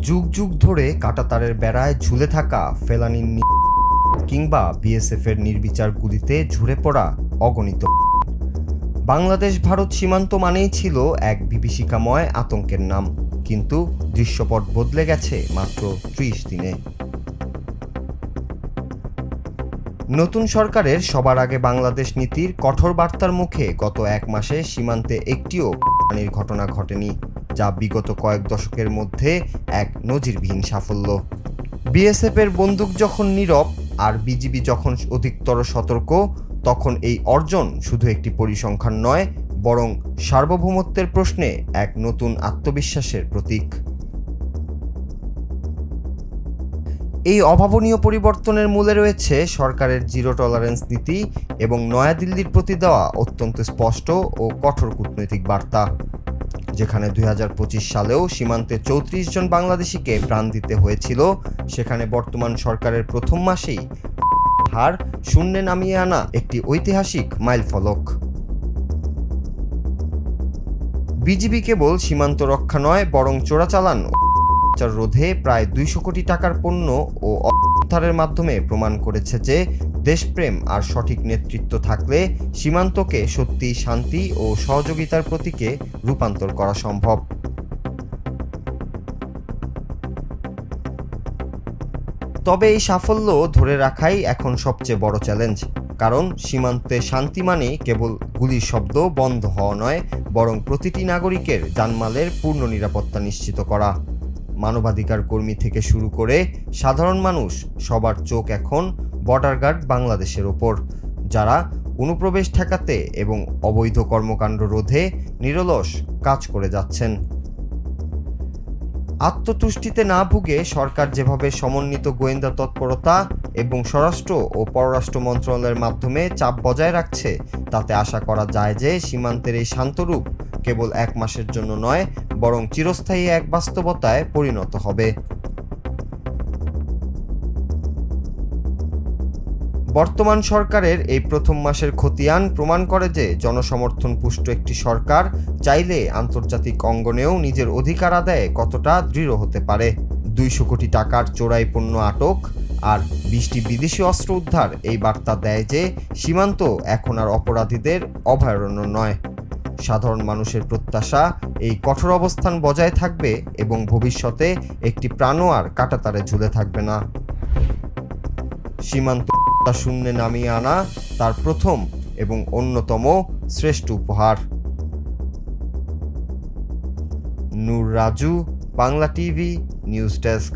যুগ যুগ ধরে কাঁটাতারের বেড়ায় ঝুলে থাকা ফেলানীর কিংবা বিএসএফের নির্বিচার গুলিতে ঝরে পড়া অগণিত। বাংলাদেশ ভারত সীমান্ত মানেই ছিল এক বিভীষিকাময় আতঙ্কের নাম, কিন্তু দৃশ্যপট বদলে গেছে মাত্র 30 দিনে। নতুন সরকারের সবার আগে বাংলাদেশ নীতির কঠোর বার্তার মুখে গত এক মাসে সীমান্তে একটিও প্রাণীর ঘটনা ঘটেনি, যা বিগত কয়েক দশকের মধ্যে এক নজিরবিহীন সাফল্য। বিএসএফের বন্দুক যখন নীরব আর বিজিবি যখন অধিকতর সতর্ক, তখন এই অর্জন শুধু একটি পরিসংখ্যান নয়, বরং সার্বভৌমত্বের প্রশ্নে এক নতুন আত্মবিশ্বাসের প্রতীক। এই অভাবনীয় পরিবর্তনের মূলে রয়েছে সরকারের জিরো টলারেন্স নীতি এবং নয়াদিল্লির প্রতি দেওয়া অত্যন্ত স্পষ্ট ও কঠোর কূটনৈতিক বার্তা। যেখানে 2025 সালেও সীমান্তে 34 জন বাংলাদেশিকে প্রাণ দিতে হয়েছিল, সেখানে বর্তমান সরকারের প্রথম মাসেই হার শূন্যে নামিয়ে আনা একটি ঐতিহাসিক মাইলফলক। বিজিবি কেবল সীমান্ত রক্ষা নয়, বরং চোরাচালান রোধে প্রায় 200 কোটি টাকার পণ্য ও উদ্ধারের মাধ্যমে প্রমাণ করেছে যে দেশপ্রেম আর সঠিক নেতৃত্ব থাকলে সীমান্তকে সত্যিই শান্তি ও সহযোগিতার প্রতীকে রূপান্তর করা সম্ভব। তবে এই সাফল্য ধরে রাখাই এখন সবচেয়ে বড় চ্যালেঞ্জ, কারণ সীমান্তে শান্তি মানে কেবল গুলির শব্দ বন্ধ হওয়া নয়, বরং প্রতিটি নাগরিকের জানমালের পূর্ণ নিরাপত্তা নিশ্চিত করা। মানবাধিকার কর্মী থেকে শুরু করে সাধারণ মানুষ, সবার চোখ এখন বর্ডার গার্ড বাংলাদেশের ওপর, যারা অনুপ্রবেশ ঠেকাতে এবং অবৈধ কর্মকাণ্ড রোধে নিরলস কাজ করে যাচ্ছেন। আত্মতুষ্টিতে না ভুগে সরকার যেভাবে সমন্বিত গোয়েন্দা তৎপরতা এবং স্বরাষ্ট্র ও পররাষ্ট্র মন্ত্রণালয়ের মাধ্যমে চাপ বজায় রাখছে, তাতে আশা করা যায় যে সীমান্তের এই শান্তরূপ কেবল এক মাসের জন্য নয়, বরং চিরস্থায়ী এক বাস্তবতায় পরিণত হবে। বর্তমান সরকারের এই প্রথম মাসের খতিয়ান প্রমাণ করে যে জনসমর্থন পুষ্ট একটি সরকার চাইলে আন্তর্জাতিক অঙ্গনেও নিজের অধিকার আদায়ে কতটা দৃঢ় হতে পারে। 200 কোটি টাকার চোরাই পণ্য আটক আর 20টি বিদেশি অস্ত্র উদ্ধার এই বার্তা দেয় যে সীমান্ত এখন আর অপরাধীদের অভয়ারণ্য নয়। সাধারণ মানুষের প্রত্যাশা এই কঠোর অবস্থান বজায় থাকবে এবং ভবিষ্যতে একটি প্রাণও আর কাঁটাতারে ঝুলে থাকবে না। সীমান্ত শূন্যে নামিয়ে আনা তার প্রথম এবং অন্যতম শ্রেষ্ঠ উপহার। Nur Raju, Bangla TV news desk.